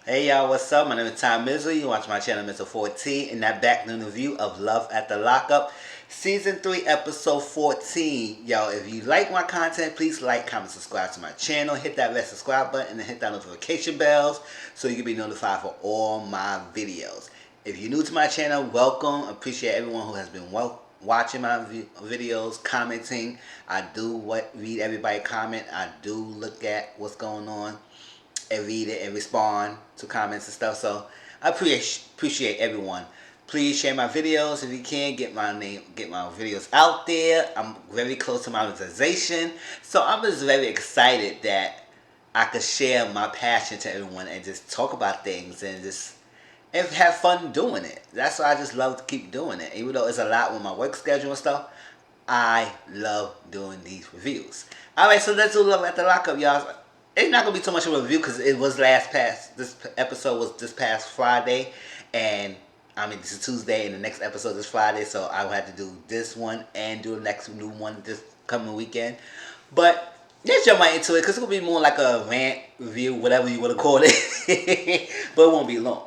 Hey y'all, what's up? My name is Mizzle. You watch my channel Mizzle 14 and that back new review of Love at the Lockup, Season 3, Episode 14. Yo, if you like my content, please like, comment, subscribe to my channel. Hit that red subscribe button and hit that notification bells so you can be notified for all my videos. If you're new to my channel, welcome. Appreciate everyone who has been watching my videos, commenting. I do read everybody comment. I do look at what's going on and read it and respond to comments and stuff. So I appreciate everyone. Please share my videos if you can. Get my videos out there. I'm very close to monetization, so I'm just very excited that I could share my passion to everyone and just talk about things and have fun doing it. That's why I just love to keep doing it. Even though it's a lot with my work schedule and stuff, I love doing these reviews. Alright, so let's do Love at the Lockup, y'all. It's not going to be too much of a review because it was this episode was this past Friday. And, I mean, this is Tuesday and the next episode is Friday. So I will have to do this one and do the next new one this coming weekend. But let's jump right into it because it's going to be more like a rant review, whatever you want to call it. But it won't be long.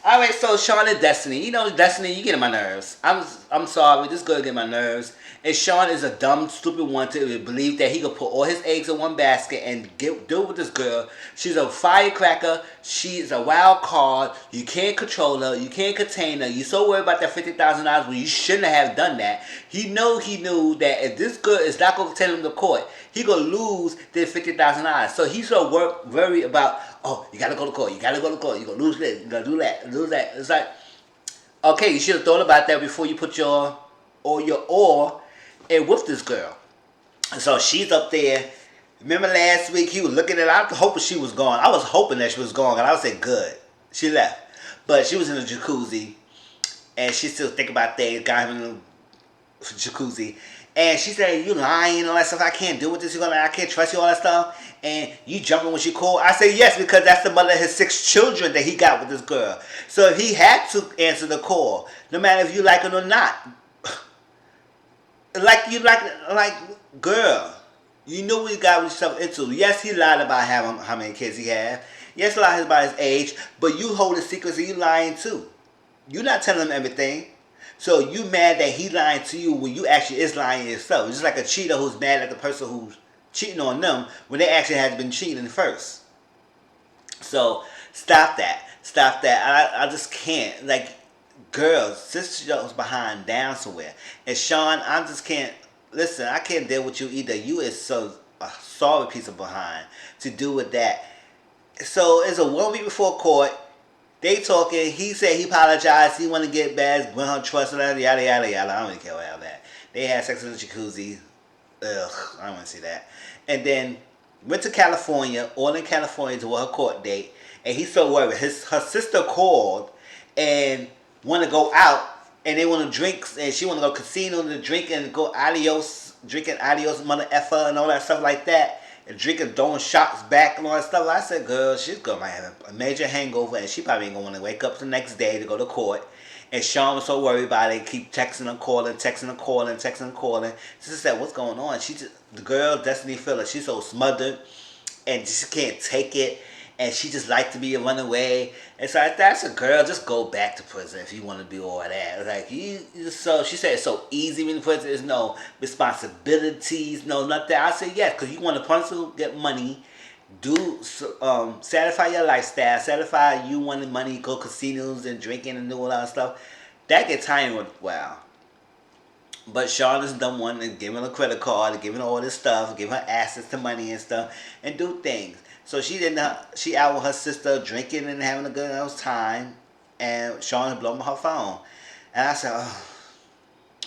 Alright, so Sean and Destiny. You know, Destiny, you get on my nerves. I'm sorry, this girl get on my nerves. And Sean is a dumb, stupid one to believe that he could put all his eggs in one basket and deal with this girl. She's a firecracker. She's a wild card. You can't control her. You can't contain her. You're so worried about that $50,000 when you shouldn't have done that. He knew that if this girl is not going to take him to court, he going to lose the $50,000. So he's so worried about, oh, you got to go to court. You got to go to court. You're going to lose this. You're going to lose that. It's like, okay, you should have thought about that before you put your all and with this girl. So she's up there. Remember last week he was looking at her? I was hoping she was gone. I was hoping that she was gone, and I would say good. She left. But she was in the jacuzzi, and she still think about things. Got him in the jacuzzi. And she said, you lying and all that stuff. I can't do with this. I can't trust you, all that stuff. And you jumping when she called. I say yes, because that's the mother of his 6 children that he got with this girl. So if he had to answer the call, no matter if you like it or not, like girl, you know what you got yourself into. Yes, he lied about how many kids he had. Yes, he lied about his age, but you holding secrets and you lying too. You're not telling him everything. So you mad that he lying to you when you actually is lying yourself. It's just like a cheater who's mad at the person who's cheating on them when they actually had been cheating first. So stop that. Stop that. I just can't. Like, girls, sister goes behind down somewhere. And Sean, I just can't. Listen, I can't deal with you either. You is so a sorry piece of behind to do with that. So it's a 1 week before court. They talking. He said he apologized. He want to get back, win her trust, and yada yada yada. I don't really care about that. They had sex in the jacuzzi. Ugh, I don't want to see that. And then went to California, all in California to her court date. And he's so worried. Her sister called and want to go out, and they want to drink, and she want to go casino to drink and go drinking adios, mother effer, and all that stuff like that. And drinking, throwing shots back and all that stuff. I said, girl, she's going to have a major hangover, and she probably ain't going to want to wake up the next day to go to court. And Sean was so worried about it, keep texting and calling, texting and calling, texting and calling. She just said, what's going on? The girl, Destiny Phillips, she's so smothered, and she can't take it. And she just like to be a runaway. And so that's a girl, just go back to prison if you want to do all that. Like, so she said it's so easy in prison. There's no responsibilities, no nothing. I said yes, because you want to get money, satisfy your lifestyle, satisfy you wanting money, go casinos and drinking and do all that stuff. That gets tiring. Wow. But Sean is the dumb one and giving her a credit card and giving her all this stuff, giving her assets to money and stuff, and do things. So she out with her sister drinking and having a good time, and Sean had blown her phone. And I said,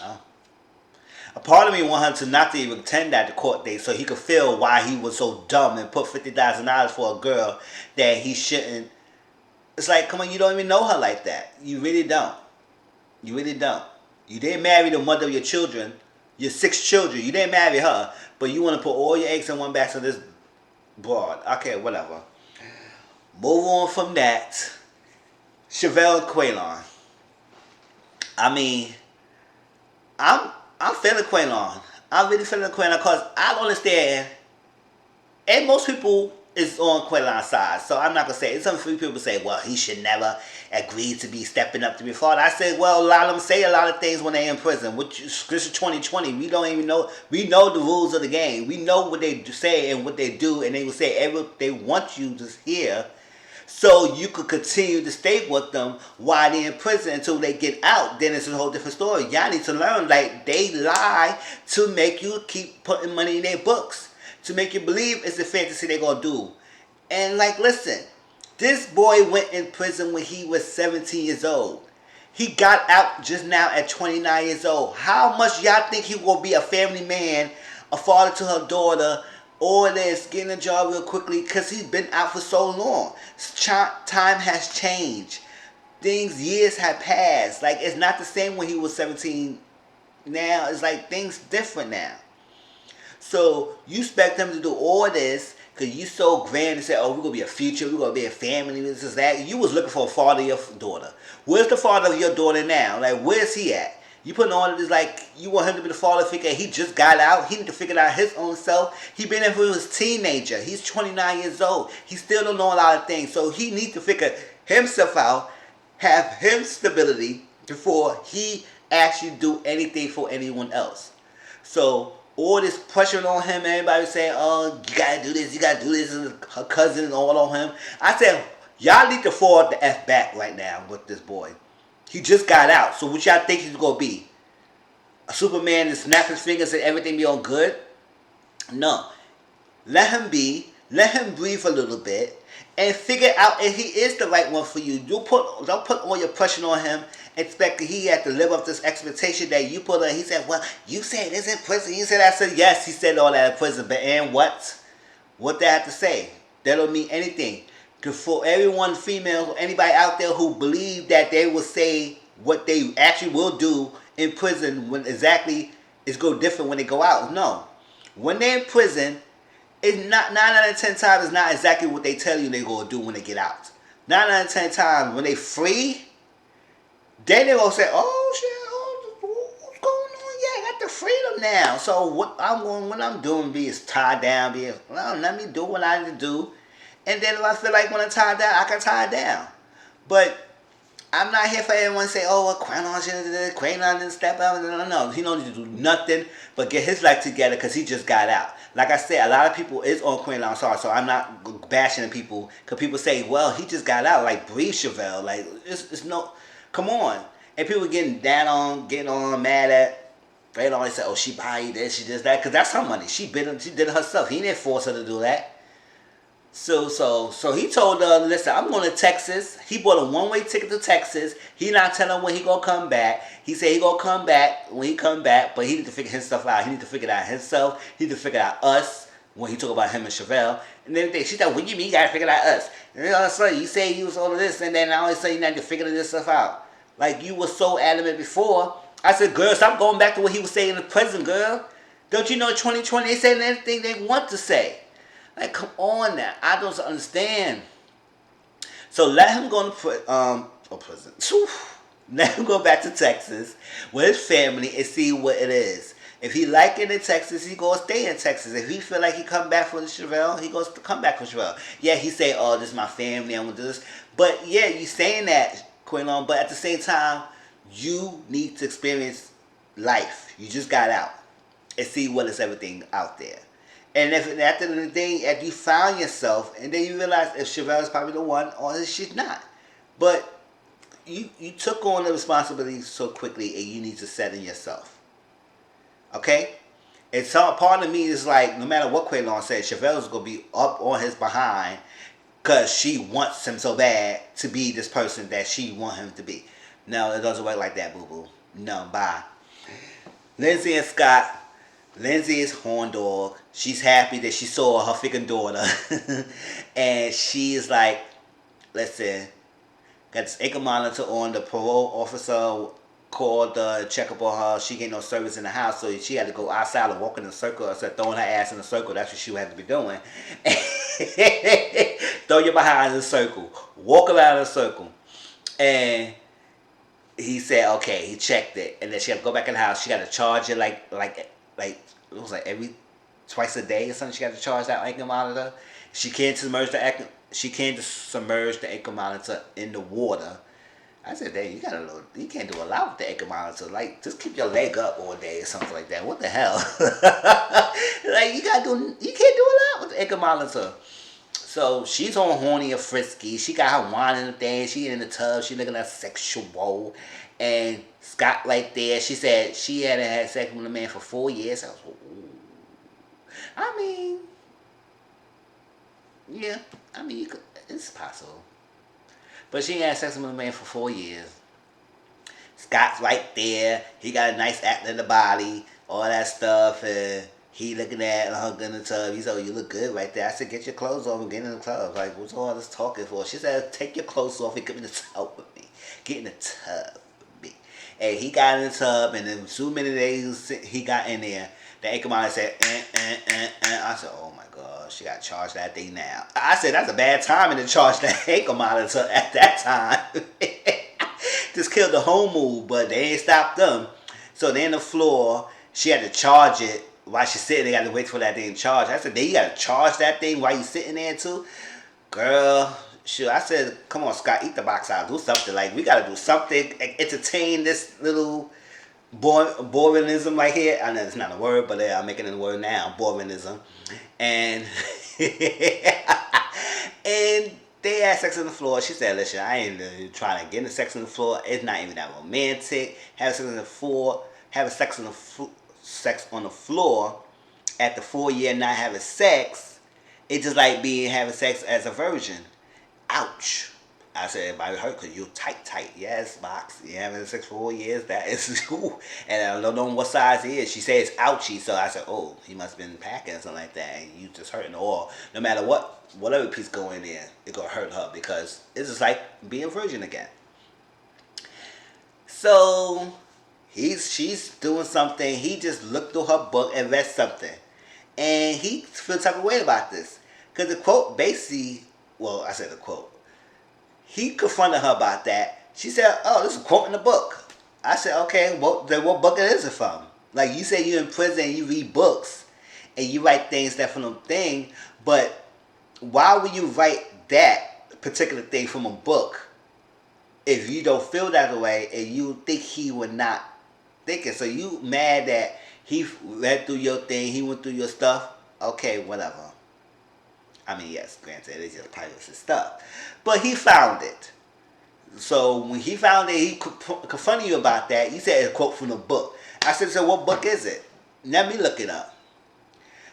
oh. A part of me wanted her to not to even attend that court date so he could feel why he was so dumb and put $50,000 for a girl that he shouldn't. It's like, come on, you don't even know her like that. You really don't. You really don't. You didn't marry the mother of your children, your 6 children. You didn't marry her, but you want to put all your eggs in one basket of this broad. Okay, whatever. Move on from that. Chevelle and Quaylon. I mean, I'm feeling Quaylon. I'm really feeling Quaylon because I don't understand. And most people is on Quaylon's side. So I'm not gonna say it's some few people say, well, he should never agree to be stepping up to be a father. I said, well, a lot of them say a lot of things when they're in prison. Which this is 2020. We don't even know. We know the rules of the game. We know what they say and what they do, and they will say they want you to hear, so you could continue to stay with them while they're in prison until they get out. Then it's a whole different story. Y'all need to learn, like, they lie to make you keep putting money in their books, to make you believe it's a fantasy they're going to do. And, like, listen, this boy went in prison when he was 17 years old. He got out just now at 29 years old. How much y'all think he will be a family man, a father to her daughter, all this, getting a job real quickly, because he's been out for so long? Time has changed. Years have passed. Like, it's not the same when he was 17 now. It's like things different now. So you expect him to do all this because you so grand and say, oh, we're going to be a future, we're going to be a family, this is that. You was looking for a father of your daughter. Where's the father of your daughter now? Like, where's he at? You putting all of this, like, you want him to be the father figure. He just got out. He need to figure out his own self. He been there for his teenager. He's 29 years old. He still don't know a lot of things. So he needs to figure himself out, have him stability before he actually do anything for anyone else. So all this pressure on him, everybody saying, oh, you gotta do this, and her cousin and all on him. I said, y'all need to fall the F back right now with this boy. He just got out. So what y'all think he's going to be? A Superman that snap his fingers and everything be all good? No. Let him be. Let him breathe a little bit. And figure out if he is the right one for you. Don't put all your pressure on him. Expecting he had to live up to this expectation that you put on. He said, well, you said this in prison. You said that. I said, yes, he said all that in prison. But and what? What they have to say? That don't mean anything. For everyone, female, anybody out there who believe that they will say what they actually will do in prison when exactly it's go different when they go out. No. When they're in prison, it's not 9 out of 10 times it's not exactly what they tell you they're going to do when they get out. 9 out of 10 times when they free, then they're going to say, oh shit, what's going on? Yeah, I got the freedom now. So what I'm doing is tie down, well, let me do what I need to do. And then if I feel like when I tie down, I can tie down. But I'm not here for everyone to say, oh, well, Quaylon didn't step out. No, he don't need to do nothing but get his life together because he just got out. Like I said, a lot of people is on Quaylon's side, so I'm not bashing people. Because people say, well, he just got out. Like, breathe, Chevelle. Like, it's no, come on. And people getting mad at Quaylon. They say, oh, she buy this, she does that. Because that's her money. She did it herself. He didn't force her to do that. So he told her, listen, I'm going to Texas. He bought a one-way ticket to Texas. He not telling when he going to come back. He said he going to come back when he come back, but he need to figure his stuff out. He need to figure it out himself. He need to figure out us when he talk about him and Chevelle and everything. She said, what do you mean you got to figure out us? And all of a sudden, you say you was all of this, and then now all of a sudden you need to figure this stuff out. Like you were so adamant before. I said, girl, stop going back to what he was saying in the present, girl. Don't you know 2020, they saying anything they want to say. Like, come on now. I don't understand. So let him go to prison. Let him go back to Texas with his family and see what it is. If he like it in Texas, he goes stay in Texas. If he feel like he come back for Chevelle, he goes to come back for Chevelle. Yeah, he say, oh, this is my family, I'm going to do this. But yeah, you saying that, Quaylon, but at the same time, you need to experience life. You just got out and see what is everything out there. And if at the end of the day, if you found yourself, and then you realize if Chevelle is probably the one or if she's not. But you took on the responsibility so quickly and you need to set in yourself. Okay? And some part of me is like, no matter what Quaylon says, Chevelle's going to be up on his behind because she wants him so bad to be this person that she want him to be. No, it doesn't work like that, boo-boo. No, bye. Lindsay and Scott. Lindsay is horn dog. She's happy that she saw her freaking daughter. And she's like, listen, got this ankle monitor on. The parole officer called to check up on her. She ain't no service in the house, so she had to go outside and walk in a circle. I said, throwing her ass in a circle. That's what she had to be doing. Throw your behind in a circle. Walk around in a circle. And he said, okay, he checked it. And then she had to go back in the house. She got to charge it like it was like every twice a day or something. She got to charge that ankle monitor. She can't submerge the ankle monitor in the water. I said, "Dang, you can't do a lot with the ankle monitor. Like, just keep your leg up all day or something like that. What the hell? Like, you can't do a lot with the ankle monitor." So she's on horny or frisky. She got her wine in the thing. She in the tub. She looking at sexual. And Scott right there. She said she hadn't had sex with a man for 4 years. I was, ooh. I mean, yeah. I mean, it's possible. But she ain't had sex with a man for 4 years. Scott's right there. He got a nice act in the body, all that stuff, and he looking at her in the tub. He said, "Oh, you look good right there." I said, "Get your clothes off and get in the tub." Like, what's all this talking for? She said, "Take your clothes off and get in the tub with me. Get in the tub with me." And he got in the tub, and then so many days he got in there. The ankle monitor said, I said, "Oh my God, she got to charge that thing now." I said, "That's a bad timing to charge that ankle monitor at that time." Just killed the whole move, but they ain't stopped them. So they in the floor. She had to charge it while she's sitting. They got to wait for that thing to charge. I said, "You got to charge that thing while you sitting there too?" Girl, shoot. I said, "Come on, Scott, eat the box out. Do something. Like, we got to do something. Entertain this little boringism right here." I know it's not a word, but I'm making it a word now. Boringism. And and they had sex on the floor. She said, "Listen, I ain't trying to get into sex on the floor. It's not even that romantic. Having sex on the floor, sex on the floor at the 4 year not having sex, it's just like having sex as a virgin. Ouch." I said, "Everybody hurt because you're tight. Yes, box. You having sex for 4 years? That is cool." And I don't know what size he is. She said it's ouchy. So I said, "Oh, he must have been packing or something like that. And you just hurting." Or no matter whatever piece go in there, it gonna hurt her because it's just like being a virgin again. So she's doing something. He just looked through her book and read something, and he feels type of way about this because the quote basically. Well, I said the quote. He confronted her about that. She said, "Oh, this is a quote in the book." I said, "Okay, what book is it from? Like, you say you're in prison and you read books and you write things that from a thing, but why would you write that particular thing from a book if you don't feel that way and you think he would not think it? So you mad that he read through your thing, he went through your stuff? Okay, whatever. I mean, yes, granted, it's just privacy stuff. But he found it. So when he found it, he confronted you about that. You said it's a quote from the book. I said, "So what book is it? Let me look it up."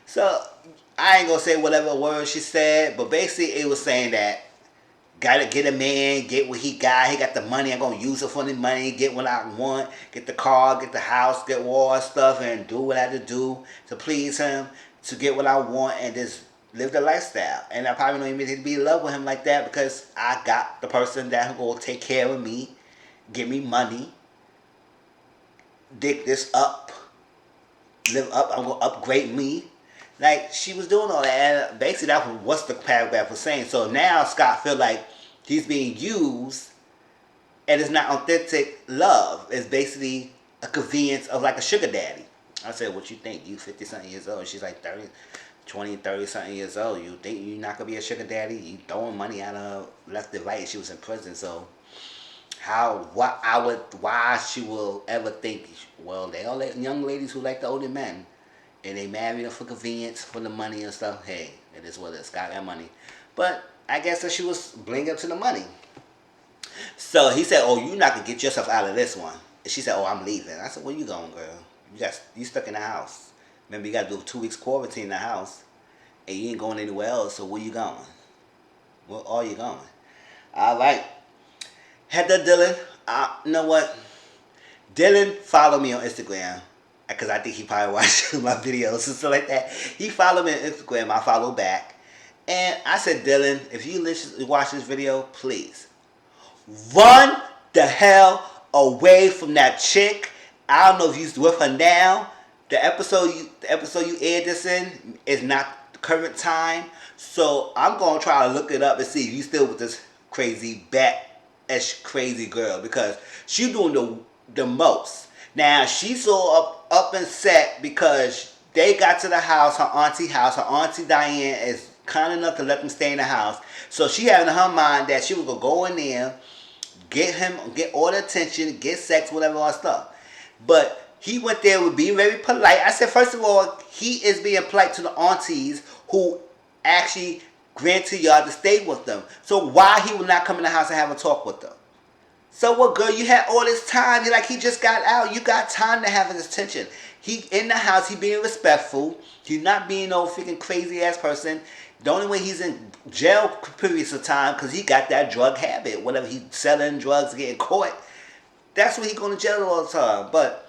So I ain't going to say whatever word she said, but basically it was saying that gotta get a man, get what he got. He got the money. I'm going to use it for the money, get what I want, get the car, get the house, get all that stuff, and do what I have to do to please him, to get what I want, and just live the lifestyle. And I probably don't even need to be in love with him like that because I got the person that will take care of me, give me money, dig this up, live up, I'm going to upgrade me. Like, she was doing all that, and basically that was what the paragraph was saying. So now Scott feel like he's being used, and it's not authentic love. It's basically a convenience of like a sugar daddy. I said, "What you think? You 50-something years old." She's like 30-something years old. You think you're not going to be a sugar daddy? You throwing money at her left and right. She was in prison, so why she will ever think, well, they all young ladies who like the older men, and they marry them for convenience, for the money and stuff. Hey, it is what it is. Got that money. But I guess that she was bling up to the money. So he said, "Oh, you're not going to get yourself out of this one." And she said, "Oh, I'm leaving." I said, "Where you going, girl? You stuck in the house. Remember, you got to do 2 weeks quarantine in the house, and you ain't going anywhere else, so where you going? Where are you going?" All right. Heather Dylan, you know what? Dylan followed me on Instagram because I think he probably watched my videos and stuff like that. He followed me on Instagram. I followed back. And I said, "Dylan, if you watch this video, please run the hell away from that chick. I don't know if you're with her now. The episode you aired this in is not the current time. So I'm going to try to look it up and see if you still with this crazy crazy girl, because she doing the most. Now, she's so up and set because they got to the house, her auntie house. Her auntie Diane is kind enough to let them stay in the house. So she had in her mind that she was going to go in there, get all the attention, get sex, whatever, all stuff. But he went there with being very polite. I said, first of all, he is being polite to the aunties who actually granted y'all to stay with them. So why he would not come in the house and have a talk with them? So what, girl? You had all this time. He just got out. You got time to have his attention. He in the house. He being respectful. He's not being no freaking crazy ass person. The only way he's in jail periods of time because he got that drug habit. Whatever, he selling drugs, getting caught. That's when he going to jail all the time. But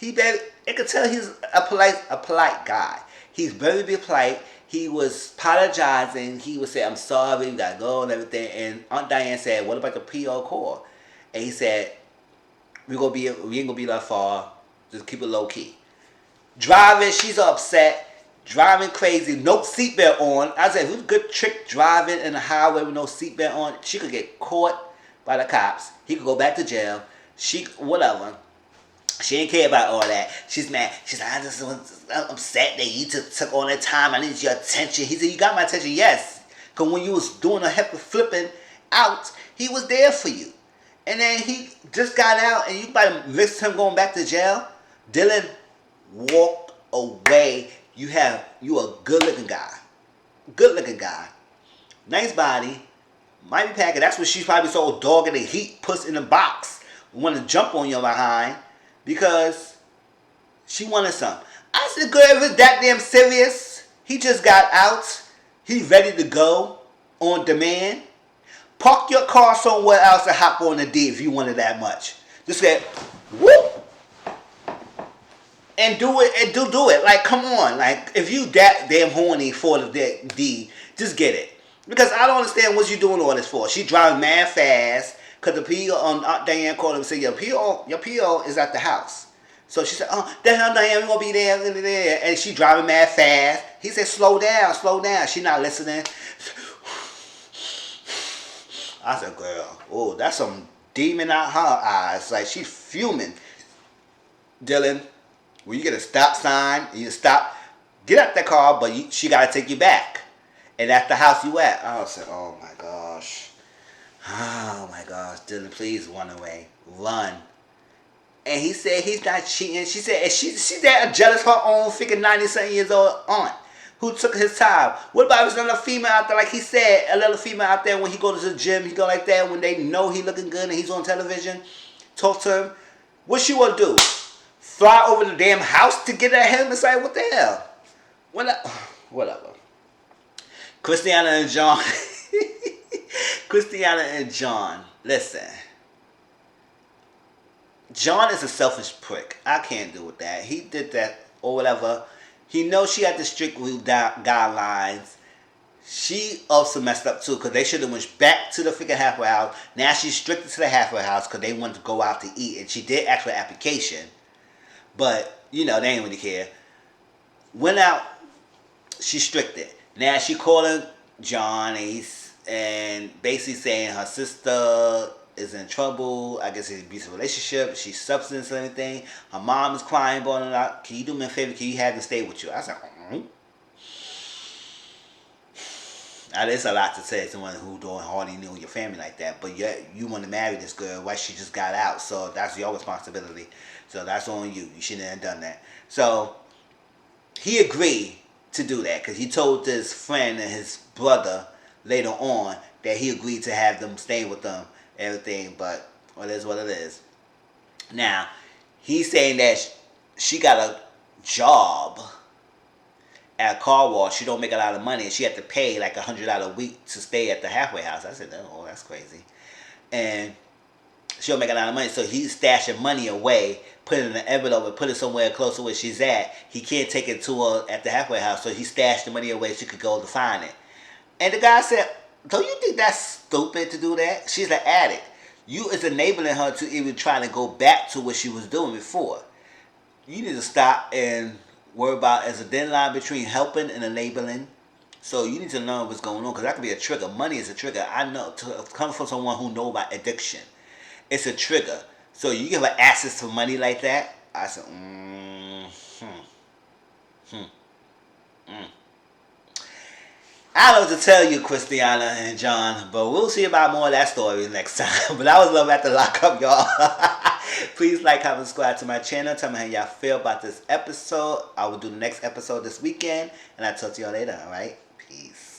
I could tell he's a polite guy. He's very polite. He was apologizing. He would say, "I'm sorry, we gotta go," and everything. And Aunt Diane said, "What about the PO call?" And he said, we ain't gonna be that far. Just keep it low key." Driving, she's upset. Driving crazy, no seatbelt on. I said, if it was a good trick driving in the highway with no seatbelt on, she could get caught by the cops. He could go back to jail. Whatever. She didn't care about all that. She's mad. She's like, I'm upset that you took all that time. I need your attention. He said, you got my attention? Yes. Because when you was doing a heck of flipping out, he was there for you. And then he just got out and you about to risk him going back to jail. Dylan walked away. You a good looking guy. Good looking guy. Nice body. Might be packing. That's what she's probably so dog in the heat, puss in the box. Want to jump on your behind because she wanted something. I said, girl, if it's that damn serious, he just got out. He's ready to go on demand. Park your car somewhere else and hop on the D if you want it that much. Just get whoop and do it and do it. Like, come on. Like, if you that damn horny for the D, just get it. Because I don't understand what you doing all this for. She driving mad fast because the PO Diane called him and said, your PO is at the house. So she said, oh, Diane, we're gonna be there. And she driving mad fast. He said, slow down. She not listening. I said, girl, oh, that's some demon out her eyes. Like, she's fuming. Dylan, when you get a stop sign, you stop, get out that car, but she got to take you back. And that's the house you at. I said, oh my gosh. Dylan, please run away. Run. And he said he's not cheating. She said, and she's that jealous her own freaking 90-something years old aunt who took his time. What about if there's another female out there, like he said, a little female out there when he go to the gym, he go like that, when they know he looking good and he's on television, talk to him. What she want to do? Fly over the damn house to get at him? It's like, what the hell? Whatever. Christiana and John. Listen. John is a selfish prick. I can't do with that. He did that or whatever. He knows she had the strict guidelines. She also messed up too because they should have went back to the freaking halfway house. Now she's stricted to the halfway house because they wanted to go out to eat. And she did ask for an application. But, they ain't really care. Went out. She's stricted. Now she calling John and basically saying her sister is in trouble. I guess it's an abusive relationship. She's substance and everything. Her mom is crying, bawling out. Can you do me a favor? Can you have them stay with you? I said, Now, there's a lot to say to someone who don't hardly know your family like that. But you want to marry this girl. Why she just got out? So that's your responsibility. So that's on you. You shouldn't have done that. So he agreed to do that because he told his friend and his brother later on that he agreed to have them stay with them, everything. But it is what it is. Now, he's saying that she got a job at a car wash. She don't make a lot of money and she had to pay like $100 a week to stay at the halfway house. I said, oh, that's crazy. And she don't make a lot of money, so he's stashing money away, put it in an envelope and put it somewhere close to where she's at. He can't take it to her at the halfway house, so he stashed the money away so she could go to find it. And the guy said, don't you think that's stupid to do that? She's an addict. You is enabling her to even try to go back to what she was doing before. You need to stop and worry about, there's a thin line between helping and enabling. So you need to know what's going on because that could be a trigger. Money is a trigger. I know, to come from someone who knows about addiction. It's a trigger. So you give her access to money like that? I said, I don't know what to tell you, Christiana and John, but we'll see about more of that story next time. But that was Love at the Lockup, y'all. Please like, comment, subscribe to my channel. Tell me how y'all feel about this episode. I will do the next episode this weekend, and I'll talk to y'all later, alright? Peace.